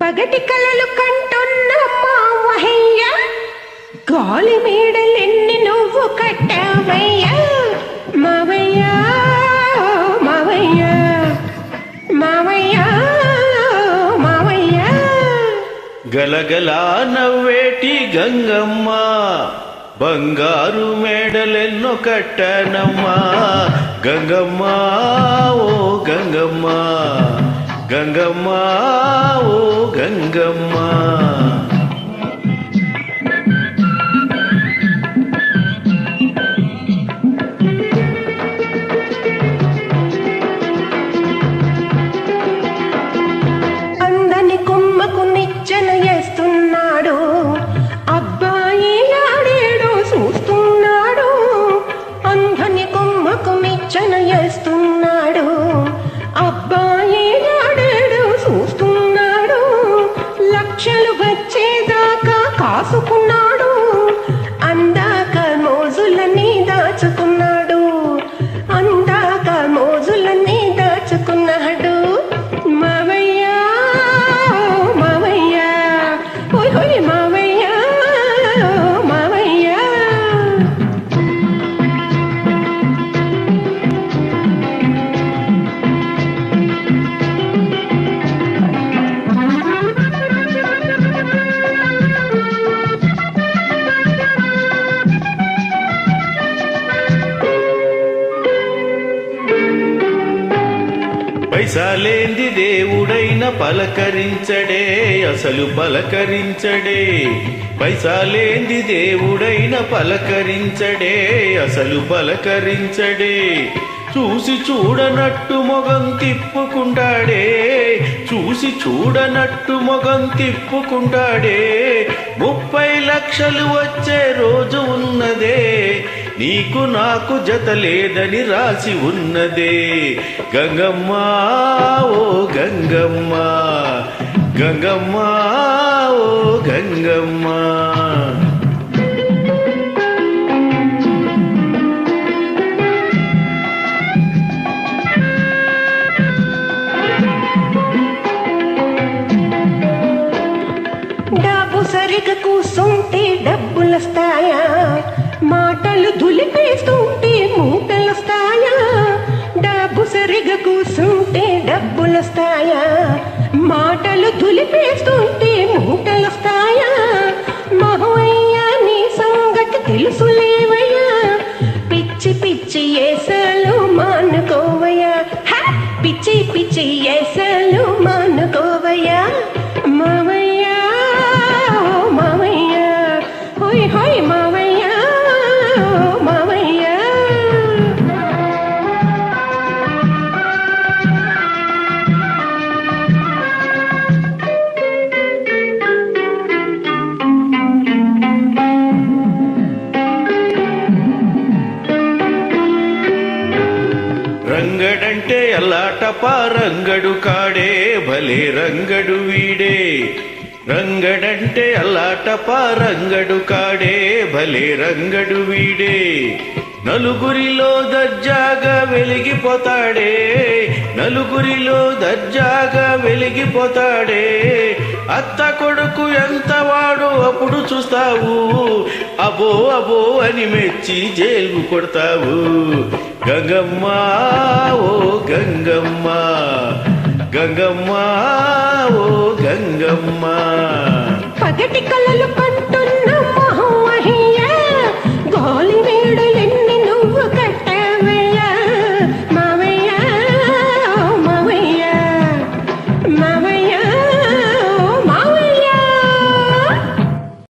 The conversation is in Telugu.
పగటి కలలు కంటున్న మావయ్య, గాలి మేడలెన్ని నువ్వు కట్టావయ్యా. మావయ్య మావయ్య మావయ్య మావయ్య. గలగలా నవ్వేటి గంగమ్మ, బంగారు మేడలెన్నో కట్టానమ్మా. గంగమ్మ ఓ గంగమ్మ, గంగమ్మ ఓ గంగమ్మ. అందని కొమ్మకు నిచ్చెన వేస్తున్నాడు, అబ్బాయి ఆడేడు చూస్తున్నాడు. అందని కొమ్మకు నిచ్చెన వేస్తున్నాడు, అబ్బాయి ఆడేడు చూస్తున్నాడు. లక్షలు వచ్చేదాకా కాసుకున్నాడు, అందాక మోజులన్నీ దాచుకున్నాడు, అందాక మోజులన్నీ దాచుకున్నాడు. మావయ్య మావయ్య ఓయ్ హోయ్ మావయ్య మావయ్య. పైసాలేంది దేవుడైన పలకరించడే, అసలు పలకరించడే. పైసాలేంది దేవుడైన పలకరించడే, అసలు పలకరించడే. చూసి చూడనట్టు మొగం తిప్పుకుంటాడే, చూసి చూడనట్టు మొగం తిప్పుకుంటాడే. 30 లక్షలు వచ్చే రోజు ఉన్నదే, నీకు నాకు జత లేదని రాసి ఉన్నదే. గంగమ్మ ఓ గంగమ్మ, గంగమ్మ ఓ గంగమ్మ. డబ్బు సరిగా కూసుంటే డబ్బులొస్తాయా, మాటలు దులిపేస్తుంటే మూటలొస్తాయా. డబ్బు సరిగా కూసుంటే డబ్బులొస్తాయా, మాటలు దులిపేస్తుంటే మూటలొస్తాయా. మహవయ్యా నీ సంగతి తెలుసులేవయ్యా, పిచ్చి పిచ్చి ఏసాలు మానుకోవయ్యా. పిచ్చి పిచ్చి ఏసాలు మానుకోవయ్యా. మావయ్య మావయ్య హోయ్ హోయ్ మావయ్య మావయ్య. రంగడంటే అల్లాటప రంగడు కాడే, భలే రంగడు వీడే. రంగడంటే అల్లాటప రంగడు కాడే, భలే రంగడు వీడే. నలుగురిలో దర్జాగా వెలిగిపోతాడే, నలుగురిలో దర్జాగా వెలిగిపోతాడే. అత్త కొడుకు ఎంత వాడు అప్పుడు చూస్తావు, అబో అబో అని మెచ్చి జైలు కొడతావు. గంగమ్మ ఓ గంగమ్మ, గంగమ్మ ఓ గంగమ్మ. పగటి కలలు